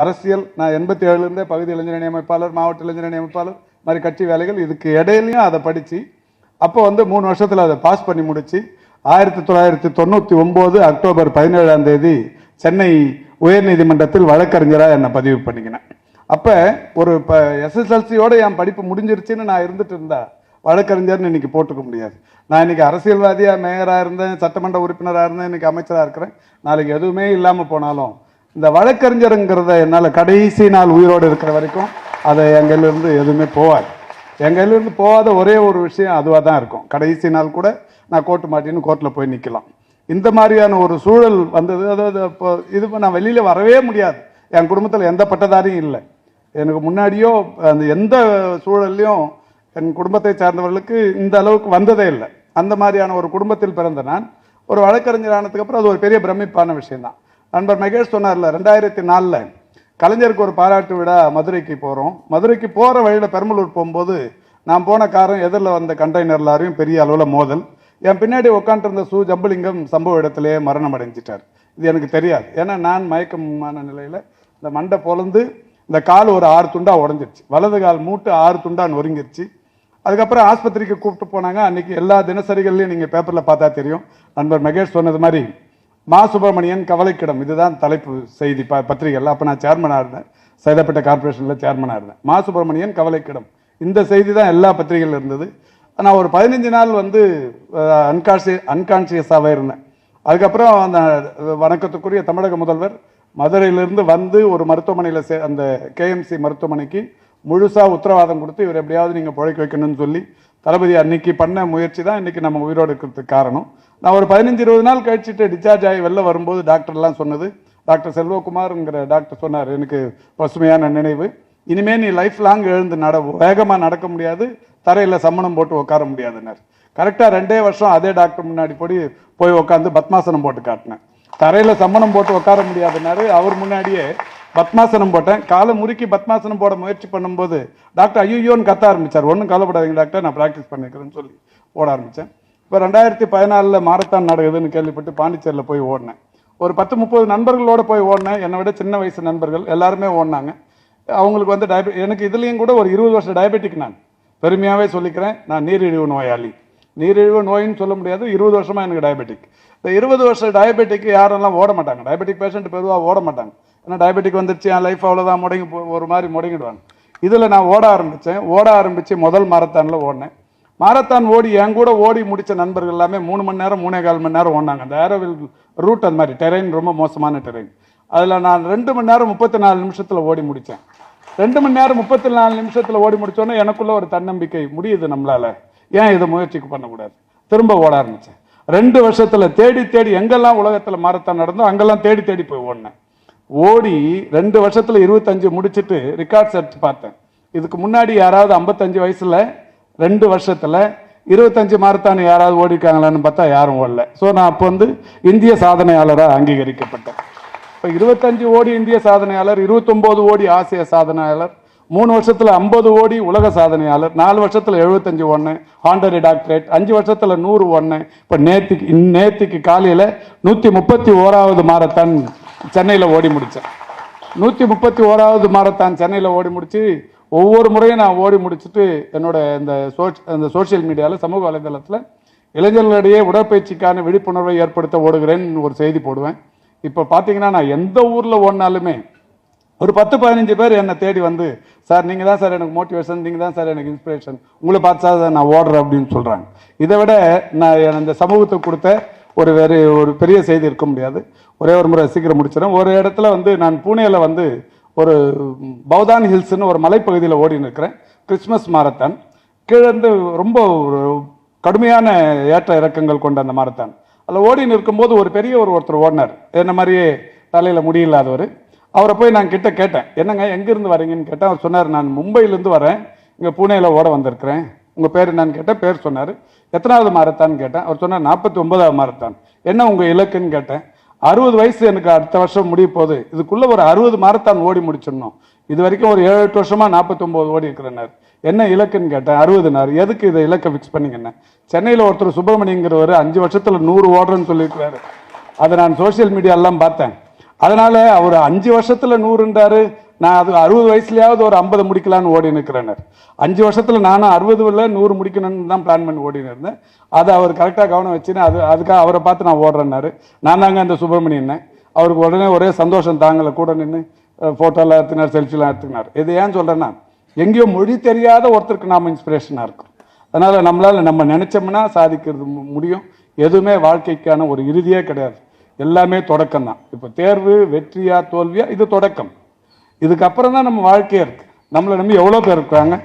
அரசியல் நான் 87லேருந்தே பகுதி இளைஞரணி அமைப்பாளர், மாவட்ட இளைஞரணி அமைப்பாளர் மாதிரி கட்சி வேலைகள். இதுக்கு இடையிலையும் அதை படித்து அப்போ 3 வருஷத்தில் அதை பாஸ் பண்ணி முடித்து 1999 அக்டோபர் 17ஆம் தேதி சென்னை உயர்நீதிமன்றத்தில் வழக்கறிஞராக என்னை பதிவு பண்ணிக்கினேன். அப்போ ஒரு SSLCயோட என் படிப்பு முடிஞ்சிருச்சுன்னு நான் இருந்துட்டு இருந்தா வழக்கறிஞர்னு இன்னைக்கு போட்டுக்க முடியாது. நான் இன்னைக்கு அரசியல்வாதியாக மேயராக இருந்தேன், சட்டமன்ற உறுப்பினராக இருந்தேன், இன்னைக்கு அமைச்சராக இருக்கிறேன். நாளைக்கு எதுவுமே இல்லாமல் போனாலும் இந்த வழக்கறிஞருங்கிறத என்னால் கடைசி நாள் உயிரோடு இருக்கிற வரைக்கும் அதை எங்கிலிருந்து எதுவுமே போகாது. எங்கிலிருந்து போகாத ஒரே ஒரு விஷயம் அதுவாக தான் இருக்கும். கடைசி நாள் கூட நான் கோர்ட்டு மாட்டின்னு கோர்ட்டில் போய் நிற்கலாம். இந்த மாதிரியான ஒரு சூழல் வந்தது. அதாவது இப்போ இது நான் வெளியில் வரவே முடியாது. என் குடும்பத்தில் எந்த பட்டதாரியும் இல்லை. எனக்கு முன்னாடியோ அந்த எந்த சூழல்லையும் என் குடும்பத்தை சார்ந்தவர்களுக்கு இந்த அளவுக்கு வந்ததே இல்லை. அந்த மாதிரியான ஒரு குடும்பத்தில் பிறந்த நான் ஒரு வழக்கறிஞர் ஆனதுக்கு அப்புறம் அது ஒரு பெரிய பிரமிப்பான விஷயம்தான். நண்பர் மகேஷ் சொன்னார்ல, 2004 கலைஞருக்கு ஒரு பாராட்டு விழா மதுரைக்கு போகிறோம். மதுரைக்கு போகிற வழியில் பெரம்பலூர் போகும்போது நான் போன காரம் எதிரில் வந்த கண்டெய்னர் லாரியும் பெரிய அளவில் மோதல். என் பின்னாடி உட்காந்துருந்த ஜம்புலிங்கம் சம்பவ இடத்திலேயே மரணம் அடைஞ்சிட்டார். இது எனக்கு தெரியாது. ஏன்னா நான் மயக்கமான நிலையில் இந்த மண்டை பொலந்து இந்த கால் ஒரு 6 துண்டா உடஞ்சிருச்சு. வலது கால் மூட்டு 6 துண்டா நொறுங்கிருச்சு. அதுக்கப்புறம் ஆஸ்பத்திரிக்கு கூப்பிட்டு போனாங்க. அன்னைக்கு எல்லா தினசரிகள்லையும் நீங்கள் பேப்பரில் பார்த்தா தெரியும். நண்பர் மகேஷ் சொன்னது மாதிரி மா சுப்பிரமணியன் கவலைக்கிடம், இதுதான் தலைப்பு செய்தி பத்திரிகைகள். அப்போ நான் சேர்மனாக இருந்தேன், சைதாப்பேட்டை கார்பரேஷனில் சேர்மனாக இருந்தேன். மா சுப்பிரமணியன் கவலைக்கிடம், இந்த செய்தி தான் எல்லா பத்திரிகைகள் இருந்தது. நான் ஒரு 15 நாள் அன்கான்சியஸாகவே இருந்தேன். அதுக்கப்புறம் அந்த வணக்கத்துக்குரிய தமிழக முதல்வர் மதுரையிலிருந்து வந்து ஒரு மருத்துவமனையில் அந்த KMC மருத்துவமனைக்கு முழுசாக உத்தரவாதம் கொடுத்து இவர் எப்படியாவது நீங்கள் பிழைக்க வைக்கணும்னு சொல்லி தளபதி அன்னைக்கு பண்ண முயற்சி தான் இன்னைக்கு நம்ம உயிரோடு இருக்கிறதுக்கு காரணம். நான் ஒரு 15-20 நாள் கழிச்சுட்டு டிஸ்சார்ஜ் ஆகி வெளில வரும்போது டாக்டர்லாம் சொன்னது, டாக்டர் செல்வகுமார்ங்கிற டாக்டர் சொன்னார், எனக்கு பசுமையான நினைவு, இனிமே நீ லைஃப் லாங் எழுந்து வேகமாக நடக்க முடியாது, தரையில் சம்மணம் போட்டு உட்கார முடியாதுன்னார். கரெக்டாக 2 வருஷம் அதே டாக்டர் முன்னாடி போய் உட்காந்து பத்மாசனம் போட்டு காட்டினேன். தரையில் சம்மணம் போட்டு உட்கார முடியாதுன்னாரு. அவர் முன்னாடியே பத்மாசனம் போட்டேன். காலை முறுக்கி பத்மாசனம் போட முயற்சி பண்ணும்போது டாக்டர் ஐயோன்னு கத்த ஆரம்பித்தார். ஒன்றும் கவலைப்படாதீங்க டாக்டர், நான் ப்ராக்டிஸ் பண்ணிக்கிறேன்னு சொல்லி போட ஆரம்பித்தேன். இப்போ 2014 மாரத்தான் நடக்குதுன்னு கேள்விப்பட்டு பாண்டிச்சேரியில் போய் ஓடினேன். ஒரு 10-30 நண்பர்களோடு போய் ஓடினேன். என்னை விட சின்ன வயசு நண்பர்கள் எல்லாருமே ஓடினாங்க. அவங்களுக்கு எனக்கு இதுலேயும் கூட ஒரு 20 வருஷம் டயபெட்டிக். நான் பெருமையாகவே சொல்லிக்கிறேன், நான் நீரிழிவு நோயாளி. நீரிழிவு நோயின்னு சொல்ல முடியாது, 20 வருஷமாக எனக்கு டயபெட்டிக். இந்த 20 வருஷம் டயபெட்டிக் யாரெல்லாம் ஓட மாட்டாங்க. டயபெட்டிக் பேஷண்ட் பொதுவாக ஓட மாட்டாங்க. ஏன்னா டயபெட்டிக் வந்துருச்சு, என் லைஃப் அவ்வளோதான் ஒரு மாதிரி முடங்கிடுவாங்க. இதில் நான் ஓட ஆரம்பித்து முதல் மாரத்தானில் ஓடினேன். மாரத்தான் ஓடி என் கூட ஓடி முடித்த நண்பர்கள் எல்லாமே 3 மணி நேரம் 3.25 மணி நேரம் ஓடினாங்க. அந்த ஏரோவில் ரூட் அந்த மாதிரி டெரெயின் ரொம்ப மோசமான டெரெயின். அதில் நான் 2 மணி நேரம் 34 நிமிஷத்தில் ஓடி முடித்தேன். 2 மணி நேரம் 34 நிமிஷத்தில் ஓடி முடித்தோன்னே எனக்குள்ள ஒரு தன்னம்பிக்கை, முடியுது நம்மளால், ஏன் இதை முயற்சிக்கு பண்ணக்கூடாது, திரும்ப ஓட ஆரம்பித்தேன். 2 வருஷத்தில் தேடி எங்கெல்லாம் உலகத்தில் மாரத்தான் நடந்தோ அங்கெல்லாம் தேடி போய் ஓடினேன். ஓடி 2 வருஷத்தில் 25 முடிச்சுட்டு ரெக்கார்ட்ஸ் எடுத்து பார்த்தேன். இதுக்கு முன்னாடி யாராவது 55 வயசுல 2 வருஷத்தில் 25 மாரத்தான் யாராவது ஓடிருக்காங்களான்னு பார்த்தா யாரும் ஓடல. ஸோ நான் அப்போ இந்திய சாதனையாளராக அங்கீகரிக்கப்பட்டேன். இப்போ 25 ஓடி இந்திய சாதனையாளர், 29 ஓடி ஆசிய சாதனையாளர், 3 வருஷத்தில் 50 ஓடி உலக சாதனையாளர், 4 வருஷத்தில் 75 ஓடினேன், ஹாண்டரி டாக்டரேட், 5 வருஷத்தில் 100 ஓடினேன். இப்போ நேற்றுக்கு காலையில் 131வது மாரத்தான் சென்னையில் ஓடி முடித்தேன். 131வது மாரத்தான் சென்னையில் ஓடி முடித்து ஒவ்வொரு முறையும் நான் ஓடி முடிச்சுட்டு என்னோட இந்த சோசியல் மீடியாவில் சமூக வலைதளத்தில் இளைஞர்களிடையே உடற்பயிற்சிக்கான விழிப்புணர்வை ஏற்படுத்த ஓடுகிறேன்னு ஒரு செய்தி போடுவேன். இப்போ பார்த்தீங்கன்னா நான் எந்த ஊரில் ஓடினாலுமே ஒரு 10-15 பேர் என்னை தேடி வந்து, சார் நீங்கள் தான் சார் எனக்கு மோட்டிவேஷன், நீங்கள் தான் சார் எனக்கு இன்ஸ்பிரேஷன், உங்களை பார்த்து சார் நான் ஓடுறேன் அப்படின்னு சொல்கிறாங்க. இதை விட நான் இந்த சமூகத்துக்கு கொடுத்த ஒரு பெரிய செய்தி இருக்க முடியாது. ஒரே ஒரு முறை சீக்கிரம் முடிச்சிடறேன். ஒரு இடத்துல நான் பூனேயில் ஒரு பௌதான் ஹில்ஸ்னு ஒரு மலைப்பகுதியில் ஓடி இருக்கிறேன். கிறிஸ்மஸ் மாரத்தான் கீழேருந்து ரொம்ப ஒரு கடுமையான ஏற்ற இறக்கங்கள் கொண்ட அந்த மாரத்தான். அதில் ஓடி நிற்கும்போது ஒரு பெரிய ஒருத்தர் ஓடினார், என்ன மாதிரியே தலையில் முடியில்லாதவர். அவரை போய் நான் கேட்டேன், என்னங்க எங்கேருந்து வரீங்கன்னு கேட்டேன். அவர் சொன்னார், நான் மும்பையிலேருந்து வரேன், இங்கே பூனேயில் ஓட வந்திருக்கிறேன், உங்கள் பேர் என்னன்னு கேட்டேன். பேர் சொன்னார். எத்தனாவது மாரத்தான் கேட்டேன். அவர் சொன்னார் 49வது மாரத்தான். என்ன உங்கள் இலக்குன்னு கேட்டேன். 60 வயசு எனக்கு அடுத்த வருஷம் முடிய போகுது, இதுக்குள்ளே ஒரு 60 மாரத்தான் ஓடி முடிச்சிடணும், இது வரைக்கும் ஒரு 7-8 வருஷமாக 49 ஓடி இருக்கிறேன்னார். என்ன இலக்குன்னு கேட்டேன். 60நார். எதுக்கு இதை இலக்கை ஃபிக்ஸ் பண்ணிங்கண்ணே? சென்னையில் ஒருத்தர் சுப்பிரமணியங்கிறவர் 5 வருஷத்தில் 100 ஓடுறேன்னு சொல்லியிருக்கிறாரு. அதை நான் சோசியல் மீடியாலாம் பார்த்தேன். அதனால அவர் 5 வருஷத்துல 100ன்றாரு. நான் அது 60 வயசுலயாவது ஒரு 50 முடிக்கலான்னு ஓடி நிற்கிறேன். 5 வருஷத்துல நானும் 60ல் 100 முடிக்கணும்னு தான் பிளான் பண்ணி ஓடினு இருந்தேன். அதை அவர் கரெக்டாக கவனம் வச்சுன்னு அதுக்காக அவரை பார்த்து நான் ஓடுறேன்னாரு. நான் தாங்க அந்த சுப்பிரமணியன். அவருக்கு உடனே ஒரே சந்தோஷம் தாங்கலை. கூட நின்று ஃபோட்டோலாம் எடுத்துனார், செல்ஃபிலாம் எடுத்துக்கினார். இது ஏன் சொல்கிறேன்னா, எங்கேயோ மொழி தெரியாத ஒருத்தருக்கு நாம் இன்ஸ்பிரேஷனாக இருக்கும். அதனால் நம்மளால் நம்ம நினச்சோம்னா சாதிக்கிறது முடியும். எதுவுமே வாழ்க்கைக்கான ஒரு இறுதியே கிடையாது. எல்லாமே தொடக்கம் தான். இப்போ தேர்வு வெற்றியா தோல்வியா, இது தொடக்கம். இதுக்கப்புறம் தான் நம்ம வாழ்க்கையே இருக்கு. நம்மளை நம்பி எவ்வளோ பேர் இருக்காங்க.